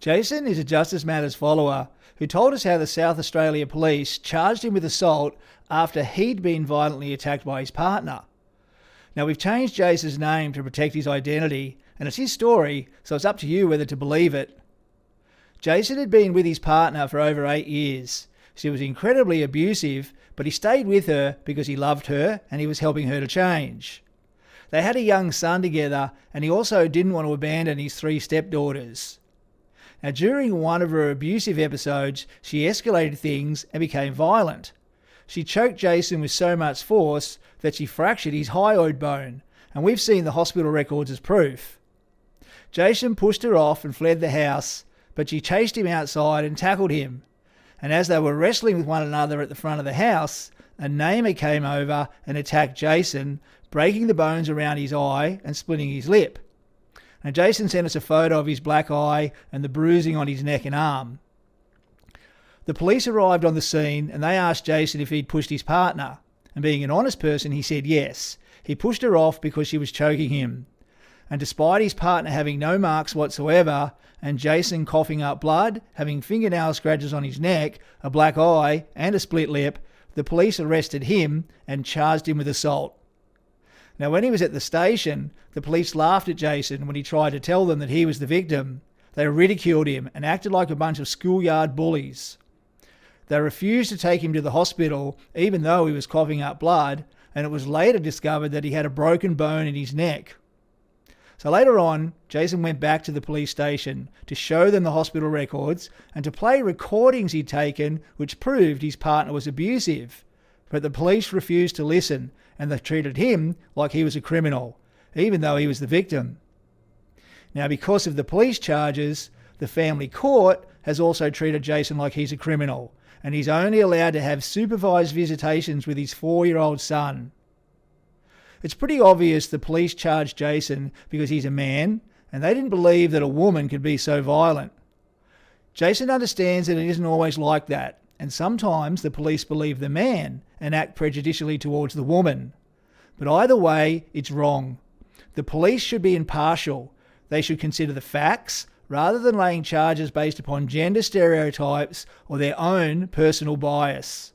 Jason is a Justice Matters follower who told us how the South Australia Police charged him with assault after he'd been violently attacked by his partner. Now, we've changed Jason's name to protect his identity, and it's his story, so it's up to you whether to believe it. Jason had been with his partner for over 8 years. She was incredibly abusive, but he stayed with her because he loved her and he was helping her to change. They had a young son together, and he also didn't want to abandon his 3 stepdaughters. Now, during one of her abusive episodes, she escalated things and became violent. She choked Jason with so much force that she fractured his hyoid bone, and we've seen the hospital records as proof. Jason pushed her off and fled the house, but she chased him outside and tackled him. And as they were wrestling with one another at the front of the house, a neighbour came over and attacked Jason, breaking the bones around his eye and splitting his lip. Now, Jason sent us a photo of his black eye and the bruising on his neck and arm. The police arrived on the scene and they asked Jason if he'd pushed his partner. And being an honest person, he said yes. He pushed her off because she was choking him. And despite his partner having no marks whatsoever, and Jason coughing up blood, having fingernail scratches on his neck, a black eye and a split lip, the police arrested him and charged him with assault. Now, when he was at the station, the police laughed at Jason when he tried to tell them that he was the victim. They ridiculed him and acted like a bunch of schoolyard bullies. They refused to take him to the hospital, even though he was coughing up blood, and it was later discovered that he had a broken bone in his neck. So later on, Jason went back to the police station to show them the hospital records and to play recordings he'd taken which proved his partner was abusive. But the police refused to listen, and they treated him like he was a criminal, even though he was the victim. Now, because of the police charges, the family court has also treated Jason like he's a criminal, and he's only allowed to have supervised visitations with his 4-year-old son. It's pretty obvious the police charged Jason because he's a man, and they didn't believe that a woman could be so violent. Jason understands that it isn't always like that, and sometimes the police believe the man and act prejudicially towards the woman. But either way, it's wrong. The police should be impartial. They should consider the facts rather than laying charges based upon gender stereotypes or their own personal bias.